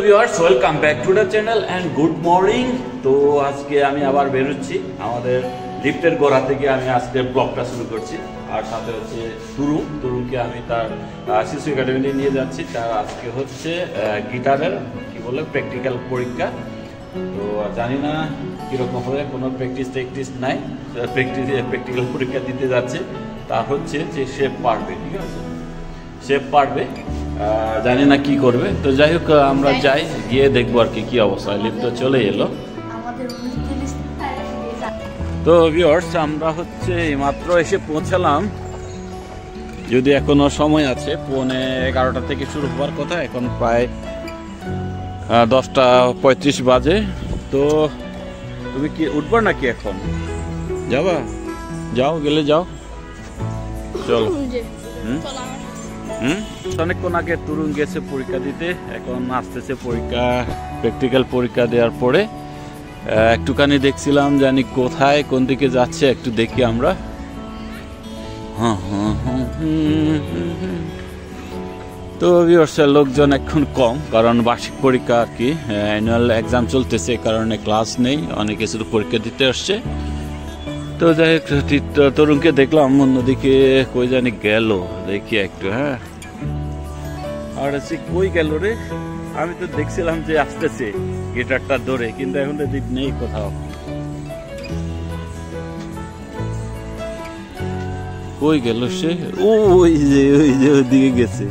Viewers, welcome back to the channel and good morning. তো আজকে আমি আবার বেরোচ্ছি আমাদের লিফটের গোড়া থেকে। আমি আজকে ব্লগটা শুরু করছি। আর সাথে হচ্ছে তুরুমকে আমি তার শিশু একাডেমিতে নিয়ে যাচ্ছি। তার আজকে হচ্ছে গিটারের কি বলে প্র্যাকটিক্যাল পরীক্ষা। তো জানি না কীরকম হবে, কোনো প্র্যাকটিস নাই, প্র্যাকটিক্যাল পরীক্ষা দিতে যাচ্ছে। তা হচ্ছে যে সে পারবে, ঠিক আছে, সে পারবে, জানি না কি করবে। তো যাই হোক, আমরা যাই, গিয়ে দেখবো আর কি অবস্থা। লিফট তো চলে এলো। তো ভিউয়ার্স, আমরা হচ্ছে মাত্র এসে পৌঁছালাম, যদি এখনো সময় আছে। 11:15 থেকে শুরু হওয়ার কথা, এখন প্রায় 10:35 বাজে। তো তুমি কি উঠবা নাকি এখন? যাবা? যাও, গেলে যাও, চলো। অনেকক্ষণ আগে তরুণ গেছে পরীক্ষা দিতে, এখন আসতেছে পরীক্ষা, প্র্যাকটিক্যাল পরীক্ষা দেওয়ার পরে। একটুখানি দেখছিলাম, জানি কোথায় কোন দিকে যাচ্ছে, একটু দেখি আমরা। তো লোকজন এখন কম, কারণ বার্ষিক পরীক্ষা আর কি, অ্যানুয়াল এক্সাম চলতেছে, কারণে ক্লাস নেই, অনেকে শুধু পরীক্ষা দিতে আসছে। তো যাই হোক, তরুণকে দেখলাম অন্যদিকে, কই জানি গেল, দেখি একটু। হ্যাঁ, আর কই গেল রে? আমি তো দেখছিলাম যে আসতেছে গিটারটা ধরে, কিন্তু এখন তো নেই কোথাও। কই গেল সে? ওই যে ওদিকে গেছে।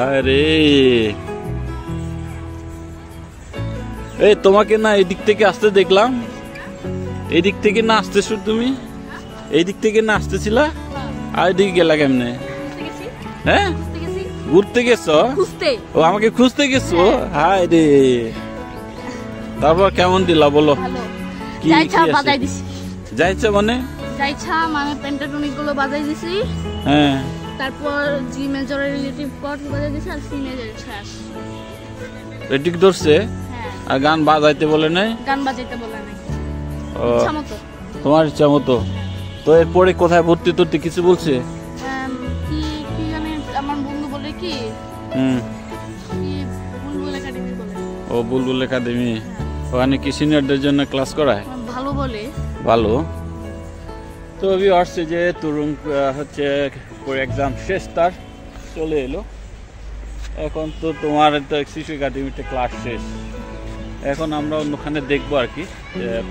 আরে এই তোমাকে না এদিক থেকে আসতে দেখলাম। এই দিক থেকে না আসতেছো তুমি? এই দিক থেকে না আসতেছিলা? আর এদিকে গেলা কেমনে? হ্যাঁ, ঘুরতে গেছো? ও, আমাকে খুঁজতে গেছো? হায় রে, তারপর কেমন দিলা বলো? কি যাইছা মানে? যাইছা মানে পেন্টাটনিক গুলো বাজাই দিছি। হ্যাঁ, তারপর জি মেজরের রিলেটিভ কর্ড বাজাই দিছি, আর সি মেজর শেষ। এদিক ধরছে? হ্যাঁ। আর গান বাজাইতে বলে নাই? গান বাজাইতে বলে নাই। ইচ্ছা মতো। তোমার ইচ্ছা মতো। তো এরপরে কোথায় ভর্তি টর্তি কিছু বলছে? কি জানি, আমার বন্ধু বলে কি বুলবুল একাডেমি বলে। ও, বুলবুল একাডেমি। ওখানে কি সিনিয়রদের জন্য ক্লাস করায়? ভালো বলে। ভালো। তো আসছে যে তরুণ হচ্ছে এক্সাম শেষ, তার চলে এলো। এখন তো তোমার তো শিশু একাডেমিতে ক্লাস শেষ। এখন আমরা অন্যখানে দেখবো আর কি,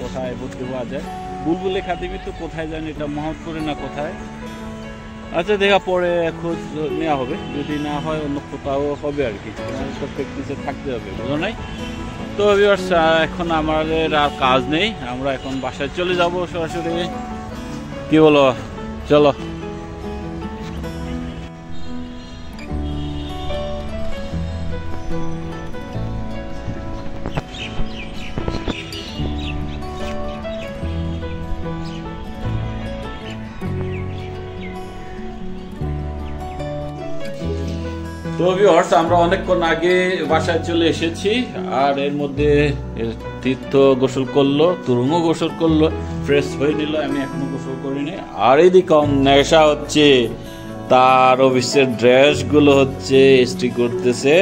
কোথায় ভর্তি পাওয়া যায়। বুলবুল একাডেমি তো কোথায় জানি, এটা মোহাম্মদপুরে না কোথায়। আচ্ছা, দেখা পরে খোঁজ নেওয়া হবে, যদি না হয় অন্য কোথাও হবে আর কি। প্র্যাকটিসে থাকতে হবে, বুঝো নাই? তো এখন আমাদের আর কাজ নেই, আমরা এখন বাসায় চলে যাব সরাসরি। কি বলো, চলো। তো ভিউয়ার্স, আমরা অনেকক্ষণ আগে বাসায় চলে এসেছি। আর এর মধ্যে তীর্থ গোসল করলো, তরুণও গোসল করলো, ফ্রেশ হয়ে নিল, আমি এখনো গোসল করিনি। আর এদিকে নেশা হচ্ছে, তার অফিসের ড্রেস গুলো হচ্ছে ইস্ত্রি করতেছে।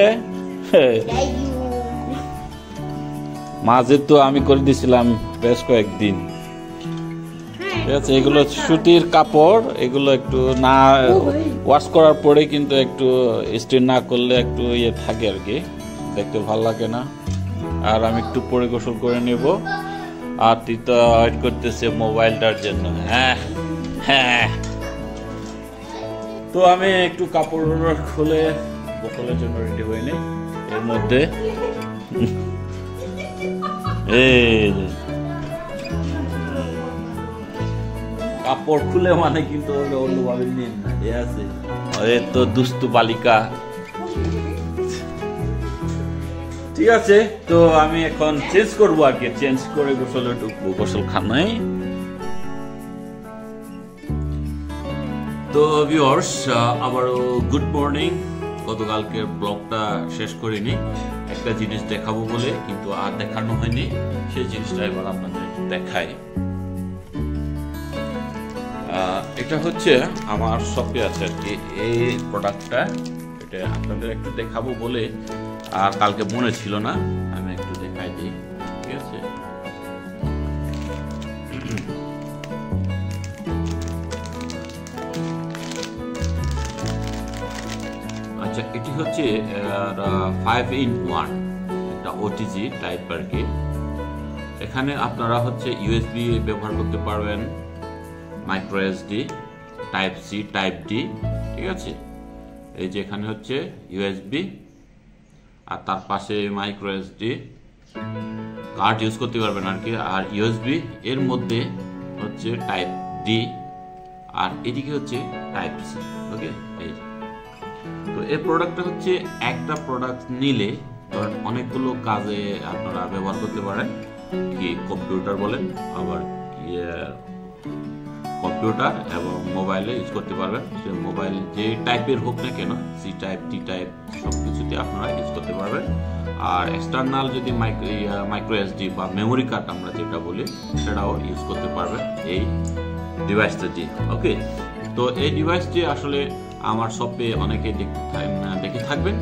মাঝে তো আমি করে দিছিলাম বেশ কয়েকদিন, ঠিক আছে। এগুলো সুতির কাপড়, এগুলো একটু না ওয়াশ করার পরে কিন্তু একটু ইস্ত্রি না করলে একটু ইয়ে থাকে আর কি, দেখতে ভালো লাগে না। আর আমি একটু পরে গোসল করে নেব। আর তুই তো ওয়েট করতেছে মোবাইলটার জন্য। হ্যাঁ হ্যাঁ, তো আমি একটু কাপড় খুলে গোসলের জন্য রেডি হয়ে নিই। এর মধ্যে কাপড় খুলে মানে কিন্তু অন্যভাবে নিন না, ঠিক আছে? তো দুস্তু বালিকা, ঠিক আছে। তো আমি এখন চেঞ্জ করবো আর কি, চেঞ্জ করে গোসলে ঢুকবো, গোসলখানায়। তো ভিউয়ার্স, আবারও গুড মর্নিং। গতকালকের ব্লগটা শেষ করিনি, একটা জিনিস দেখাবো বলে, কিন্তু আর দেখানো হয়নি। সেই জিনিসটা এবার আপনাদের দেখাই। এটা হচ্ছে আমার শপে আছে আর কি এই প্রোডাক্টটা, এটা আপনাদের একটু দেখাবো বলে আর কালকে মনে ছিল না, আমি একটু দেখাই দিই। ঠিক আছে, আচ্ছা এটি হচ্ছে 5-in-1 একটা ওটিজি টাইপ আর কি। এখানে আপনারা হচ্ছে ইউএসবি ব্যবহার করতে পারবেন, micro SD, type C, type D. ঠিক আছে, এই যে এখানে হচ্ছে ইউএসবি আর তার পাশে মাইক্রো এসডি কার্ড ইউজ করতে পারবেন আর কি। আর ইউএসবি এর মধ্যে হচ্ছে টাইপ ডি আর এদিকে হচ্ছে টাইপ সি। ওকে, এই তো এই প্রোডাক্টটা হচ্ছে একটা প্রোডাক্ট নিলে ধরেন অনেকগুলো কাজে আপনারা ব্যবহার করতে পারেন। কি কম্পিউটার বলেন, আবার কম্পিউটার এবং মোবাইলে ইউজ করতে পারবেন। সে মোবাইল যে টাইপের হোক না কেন, সি টাইপ, টি টাইপ, সব কিছুতে আপনারা ইউজ করতে পারবেন। আর এক্সটার্নাল যদি মাইক্রো এসডি বা মেমোরি কার্ড আমরা যেটা বলি, সেটাও ইউজ করতে পারবেন এই ডিভাইসটা দিয়ে। ওকে, তো এই ডিভাইসটি আসলে আমার শপে অনেকে দেখে থাকবেন।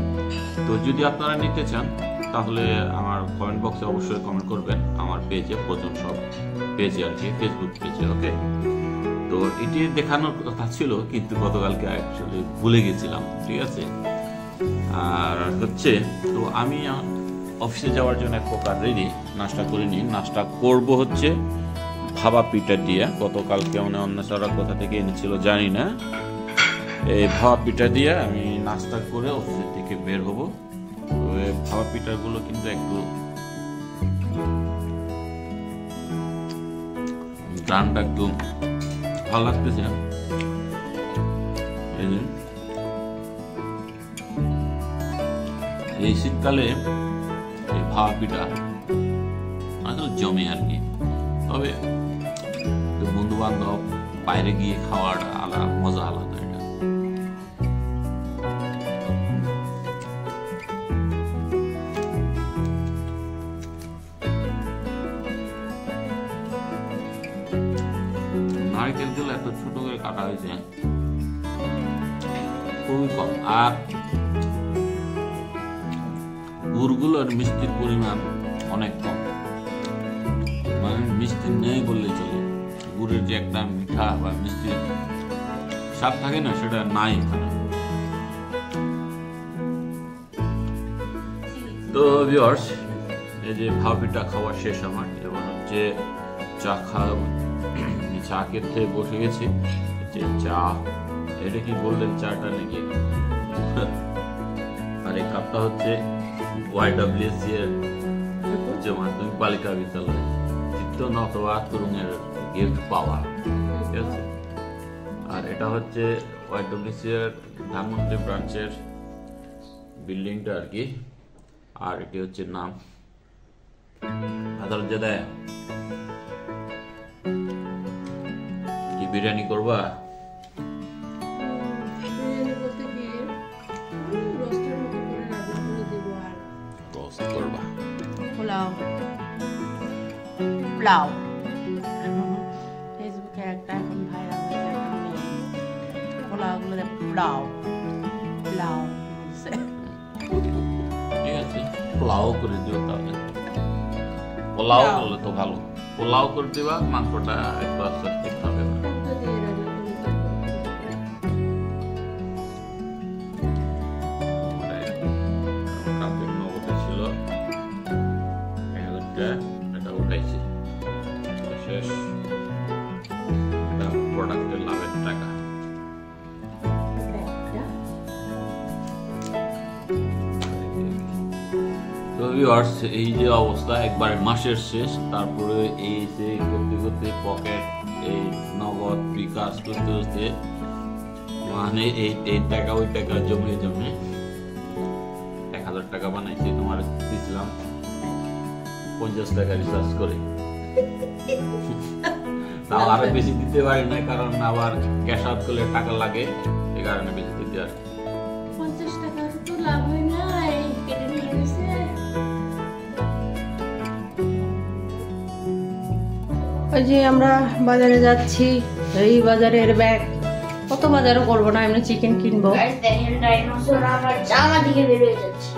তো যদি আপনারা নিতে চান তাহলে আমার কমেন্ট বক্সে অবশ্যই কমেন্ট করবেন, আমার পেজে, প্রজন শপ পেজে আর কি, ফেসবুক পেজে। ওকে, তো এটি দেখানোর কথা ছিল কিন্তু গতকালকে অ্যাকচুয়ালি ভুলে গেছিলাম। ঠিক আছে, আর হচ্ছে তো আমি অফিসে যাওয়ার জন্য এক প্রকার রেডি, নাস্তা করে নিই। নাস্তা করব হচ্ছে ভাবা পিঠা দিয়ে, গতকালকে অন্য সারা কোথা থেকে এনেছিল জানি না। এই ভাবা পিঠা দিয়ে আমি নাস্তা করে অফিস থেকে বের হব। ভাবা পিঠাগুলো কিন্তু একটু গ্রানটা একটু ভালো লাগতেছে। এই শীতকালে এই ভাবা পিঠা আসলে জমে আর কি। তবে বন্ধু বান্ধব বাইরে গিয়ে খাওয়ার আলাদা মজা, আলাদা এটা। নারকেলগুলো এত ছোট করে কাটা হয়েছে, খুবই কম। আর গুড়গুলোর মিষ্টির পরিমাণ অনেক কম, মানে মিষ্টি নেই বললেই চলে। গুড়ের যে একটা মিঠা বা মিষ্টির স্বাদ থাকে না, সেটা নাই এখানে। তো ভিউয়ার্স, এই যে ভাপা পিঠা খাওয়া শেষ আমার, এবার হচ্ছে চা খাওয়া। চা খেতে বসে গেছি। যে চা, এটা কি গোল্ডেন চাটা নাকি? আর এই কাপটা হচ্ছে YWC এর উচ্চ মাধ্যমিক বালিকা বিদ্যালয় চিত্তন অথবা তুরুঙের গিফট পাওয়া। ঠিক আছে, আর এটা হচ্ছে YWC এর ধানমন্ডি ব্রাঞ্চের বিল্ডিংটা আর কি। আর এটি হচ্ছে নাম আদালত জাদায়। কি বিরিয়ানি করবা? পোলাও ফেসবুকে একটা এখন ভাইরাল হয়েছে, পোলাওগুলো পোলাও পোলাও। ঠিক আছে, পোলাও করে দিও তাহলে। পোলাও করলে তো ভালো, পোলাও করে দিবা, মাংসটা একটু আস্তে আস্তে খাবে। ছিল 1000 টাকা, এটা উঠাইছি শেষ। এটা প্রোডাক্টের লাভের টাকা। তো ভিউয়ার্স, এই যে অবস্থা, একবারে মাসের শেষ, তারপরে এই যে করতে করতে পকেট, এই নগদ বিকাশ করতে করতে, মানে এই টাকা ওই টাকা জমে জমে 1000 টাকা বানাইছি। তোমার দিয়েছিলাম 50 টাকা রিচার্জ করে। তাও আরো বেশি দিতে পারি না, কারণ আবার ক্যাশ আউট করলে টাকা লাগে, এই কারণে বেশি দিতে আর 50 টাকা তো লাভ হয় না, কেটে নিয়ে গেছে। ওই যে আমরা বাজারে যাচ্ছি, এই বাজারের ব্যাগ, কত বাজারও করবো না, এমনি চিকেন কিনবো। দেখেন ডাইনোসর আমার জামা দিকে বের হয়ে যাচ্ছে।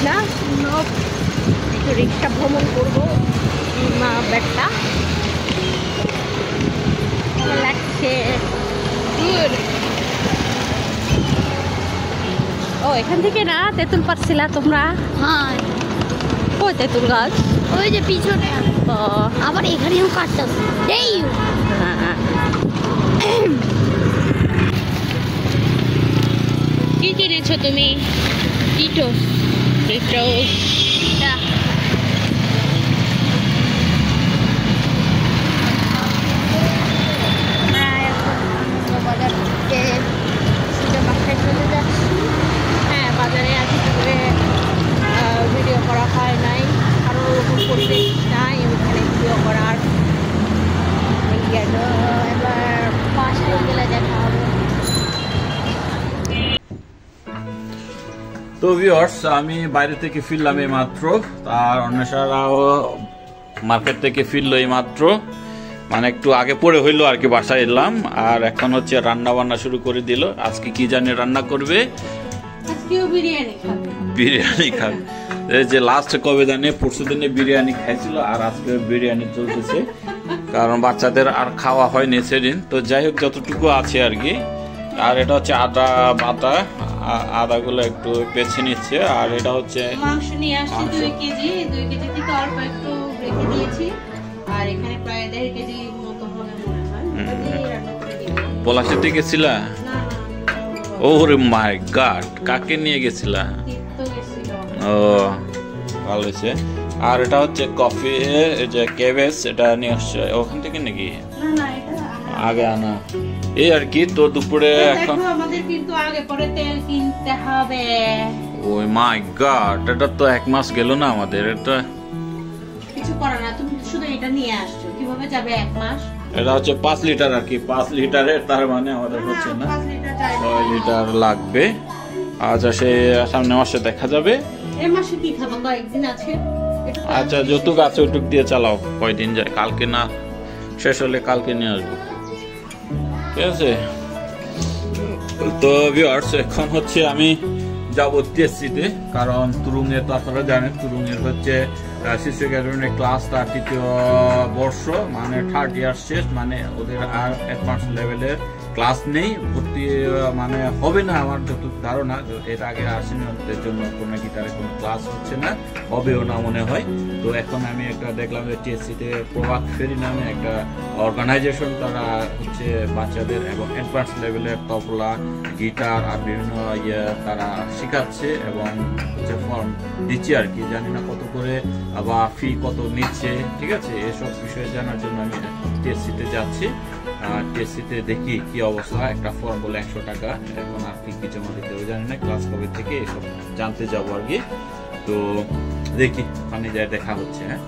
না, একটু রিক্সা ভ্রমণ করবো ব্যাগটা লাগছে। ও এখান থেকে না তেঁতুল পাচ্ছিলা তোমরা? হ্যাঁ, ওই তেঁতুল গাছ ওই যে পিছনে। ও আবার এখানেও কাটতাম। এই হ্যাঁ। কি কিনেছো তুমি? টিটোস। বাজার থেকে সোজা বাসায় চলে যাচ্ছি। হ্যাঁ, বাজারে আজকে ভিডিও করা হয় নাই, কারণ ওরকম পরিবেশ নাই ওখানে ভিডিও করার। এবার বাসায় গেলে দেখা হবে। তো ভিউয়ার্স, আমি বাইরে থেকে ফিরলাম এই মাত্র, আর অন্বেষারাও মার্কেট থেকে ফিরলো এই মাত্র, মানে একটু আগে পরে হইলো আর কি বাসায় এলাম। আর এখন হচ্ছে রান্না বান্না শুরু করে দিল। আজকে কি জানি রান্না করবে? আজকেও বিরিয়ানি খাবে। বিরিয়ানি খাবে। এই যে লাস্ট কবে জানি পরশু দিনে বিরিয়ানি খাইছিল, আর আজকে বিরিয়ানি চলতেছে, কারণ বাচ্চাদের আর খাওয়া হয়নি সেদিন। তো যাই হোক, যতটুকু আছে আর কি। আর এটা হচ্ছে আদা বাটা, আদাগুলো একটু বেছে নিচ্ছে। আর এটা হচ্ছে মাংস নিয়ে আসছি 2 কেজি, 2 কেজি থেকে অল্প একটু রেখে দিয়েছি। আর এখানে প্রায় 1.5 কেজি মতো হবে মনে হয়। রান্না করে দিব। পলাশিতে গেছিলা? না ওরে মাই গড, কাকে নিয়ে গেছিলা? তো গেছিল। ও ভালো হয়েছে। আর এটা হচ্ছে কফি, এই যে কেবেজ, এটা নিয়ে আসছে ওখান থেকে নাকি? না এটা আগে আনা এই আর কি। তো দুপুরে এখন দেখো আমাদের কিন্তু আগে পরে তেল কিনতে হবে। ওই মাই গড, এটা তো 1 মাস গেল না আমাদের। এটা কিছু করে না, তুমি শুধু এটা নিয়ে আসছো, কিভাবে যাবে 1 মাস? এটা হচ্ছে 5 লিটার আর কি। 5 লিটারের, তার মানে আমাদের হচ্ছে না 5 লিটার চাই। 6 লিটার লাগবে। আচ্ছা, সে সামনে মাসে দেখা যাবে। এই মাসে কি খাবো? কয়েকদিন আছে। আচ্ছা, যৌতুক আছে ওটুক দিয়ে চালাও, কয়দিন যায়। কালকে না শেষ হলে কালকে নিয়ে আসবো, ঠিক আছে? তো ভিউয়ার্স, এখন হচ্ছে আমি যাবো টিএসসিতে, কারণ তুরুঙে তো আপনারা জানেন তুরুঙের হচ্ছে শিশু একাডেমির ক্লাস তার 3য় বর্ষ, মানে 3rd ইয়ার শেষ, মানে ওদের আর অ্যাডভান্স লেভেলের ক্লাস নেই, ভর্তি মানে হবে না আমার যতটুকু ধারণা। এর আগে আসেনি, ওদের জন্য কোনো গিটারে কোনো ক্লাস হচ্ছে না, হবেও না মনে হয়। তো এখন আমি একটা দেখলাম যে টিএসসিতে প্রভাত ফেরি নামে একটা অর্গানাইজেশন, তারা হচ্ছে বাচ্চাদের এবং অ্যাডভান্স লেভেলের তবলা, গিটার আর বিভিন্ন তারা শেখাচ্ছে এবং হচ্ছে ফর্ম দিচ্ছে আর কি। জানি না কত করে বা ফি কত নিচ্ছে, ঠিক আছে? এসব বিষয়ে জানার জন্য আমি টিএসসিতে যাচ্ছি। টিএসসিতে দেখি কি অবস্থা। একটা ফর্ম বলে 100 টাকা, এখন আর কি জমা দিতে হবে জানি না, ক্লাস কবে থেকে এসব জানতে যাবো আর কি। তো দেখি, ওখানে যাই দেখা হচ্ছে। হ্যাঁ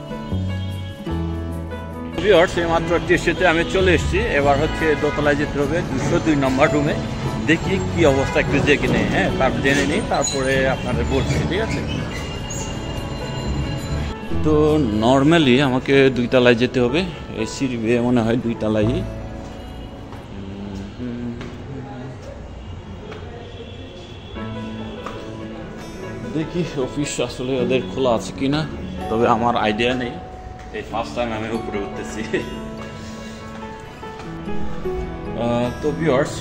ভিউয়ার্স, মাত্র টিএসসিতে আমি চলে এসেছি। এবার হচ্ছে দোতলায় যেতে হবে 202 নম্বর রুমে। দেখি কি অবস্থা, একটু দেখে নেই। হ্যাঁ, তার জেনে নিই, তারপরে আপনাদের বলছি, ঠিক আছে? তো নর্মালি আমাকে 2 তলায় যেতে হবে। এই সিঁড়ি বেয়ে মনে হয় 2 তলায়। দেখি অফিস আসলে ওদের খোলা আছে কিনা, তবে আমার আইডিয়া নেই। এই ফার্স্ট টাইম আমি উপরে উঠতেছি। তো ভিউয়ার্স,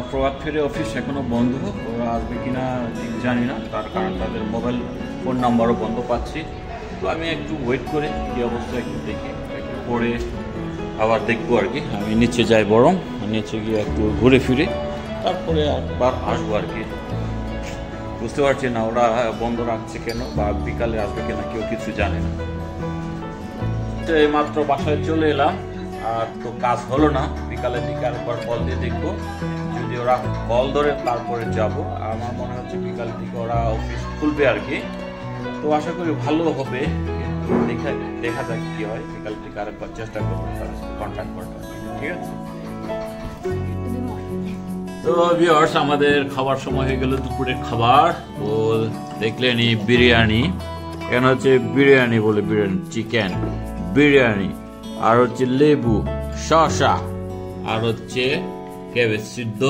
প্রভাত ফেরি অফিস এখনো বন্ধ, ওরা আসবে কিনা ঠিক জানি না, তার কারণ তাদের মোবাইল ফোন নাম্বারও বন্ধ পাচ্ছি। তো আমি একটু ওয়েট করে কি অবস্থা একটু দেখি, একটু পরে আবার দেখবো আর কি। আমি নিচে যাই, বরং নিচে গিয়ে একটু ঘুরে ফিরে তারপরে একবার আসবো আর কি। বুঝতে পারছি না ওরা বন্ধ রাখছে কেন, বা বিকালে আসবে কিনা কেউ কিছু জানে না। এই মাত্র বাসায় চলে এলাম, আর তো কাজ হলো না। বিকালের দিকে আরেকবার কল দিয়ে দেখবো, যদি ওরা কল ধরে তারপরে যাব। আমার মনে হচ্ছে বিকালের দিকে ওরা অফিস খুলবে আর কি। তো আশা করি ভালো হবে, দেখা যাক কি হয়। বিকালের দিকে আরেকবার চেষ্টা করবো কন্ট্যাক্ট করার, ঠিক আছে? তো ভিউয়ার্স, আমাদের খাবার সময় হয়ে গেল, দুপুরের খাবার। তো দেখলেনই বিরিয়ানি, এখানে হচ্ছে বিরিয়ানি বলে বিরিয়ানি, চিকেন বিরিয়ানি, আর হচ্ছে লেবু, শসা, আর হচ্ছে কেবেজ সিদ্ধ।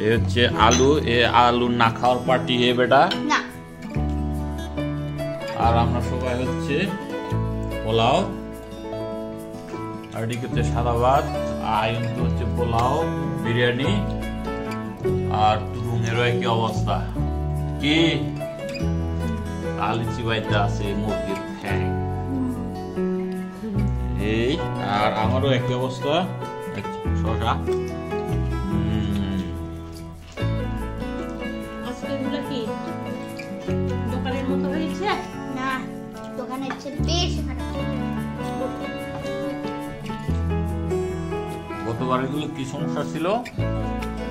এই হচ্ছে আলু, এ আলু না খাওয়ার পার্টি এ বেটা। না আর আমরা সবাই হচ্ছে পোলাও, আর এদিকে হচ্ছে সাদা ভাত, আয়ন হচ্ছে পোলাও বিরিয়ানি, আর তুরুঙেরও একই অবস্থা। কি আলিচি বাইতে আছে মুরগির ঠ্যাং, এই আর আমারও একই অবস্থা, শশা। আজকে এগুলো কি দোকানের মতো হয়েছে? না দোকানের চেয়ে বেশি খারাপ। গতবার এগুলো কি সমস্যা ছিল?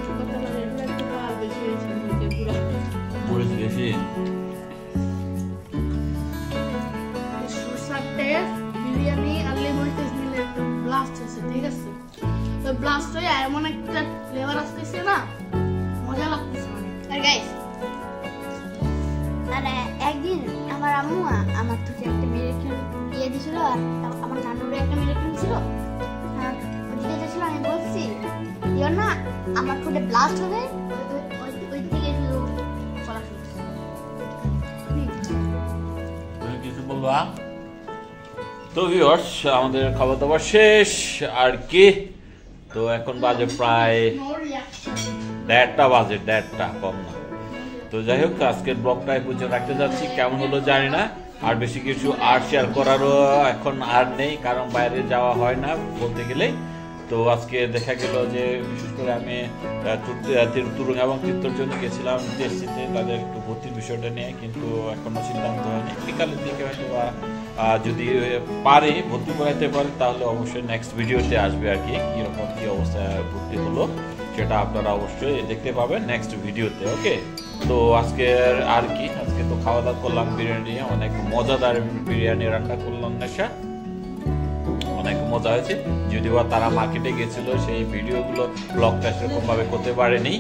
দোকানের এগুলো একটু আর বেশি হয়েছে, পুরো মরিচ বেশি। শসার টেস্ট বিরিয়ানি আর লেমন টেস্ট মিলে একটা ব্লাস্ট আছে, ঠিক আছে? তো ব্লাস্ট হয়ে এমন একটা ফ্লেভার আসতেছে না, মজা লাগতেছে অনেক। আর গাইস, আর একদিন আমার আম্মু আমার থেকে একটা মেরেকিন দিয়ে দিয়েছিল, আর আমার নানুরে একটা মেরেকিন ছিল। আর ওদিকে যাচ্ছিল, আমি বলছি ইও না আমার ফুটে ব্লাস্ট হবে, ওই দিকে শুধু চলা শুনছে। তুমি কিছু বলবা? তো ভিউয়ার্স, আমাদের খাওয়া দাওয়া শেষ আর কি। তো এখন বাজে প্রায় 1:30 বাজে, 1:30 কম না। তো যাই হোক, আজকের ব্লগটা পর্যন্ত রাখতে যাচ্ছি। কেমন হলো জানি না, আর বেশি কিছু আর শেয়ার করারও এখন আর নেই, কারণ বাইরে যাওয়া হয় না বলতে গেলে। তো আজকে দেখা গেল যে বিশেষ করে আমি তুরুং এবং চিত্তর জন্য গেছিলাম টিএসসিতে, তাদের একটু ভর্তির বিষয়টা নিয়ে, কিন্তু এখনো সিদ্ধান্ত হয়নি। বিকালের দিকে হয়তো বা যদি পারে ভর্তি করাইতে পারে, তাহলে অবশ্যই নেক্সট ভিডিওতে আসবে আর কি, কীরকম কী অবস্থায় ভর্তি হলো সেটা আপনারা অবশ্যই দেখতে পাবেন নেক্সট ভিডিওতে। ওকে, তো আজকে আর কি, আজকে তো খাওয়া দাওয়া করলাম বিরিয়ানি, অনেক মজাদার বিরিয়ানি রান্না করলাম নেশা, অনেক মজা হয়েছে। যদিও তারা মার্কেটে গেছিল, সেই ভিডিওগুলো ব্লগটা সেরকম ভাবে করতে পারেনি।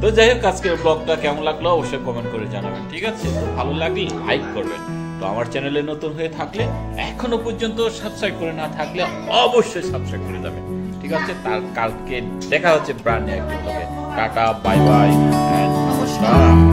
তো যাই হোক, আজকের ব্লগটা কেমন লাগলো অবশ্যই কমেন্ট করে জানাবেন, ঠিক আছে? তো ভালো লাগলে লাইক করবেন। তো আমার চ্যানেলে নতুন হয়ে থাকলে, এখনো পর্যন্ত সাবস্ক্রাইব করে না থাকলে অবশ্যই সাবস্ক্রাইব করে যাবেন, ঠিক আছে? তার কালকে দেখা হচ্ছে ব্র্যান্ড নিউ একটা ব্লগে। টাটা, বাই বাই, নমস্কার।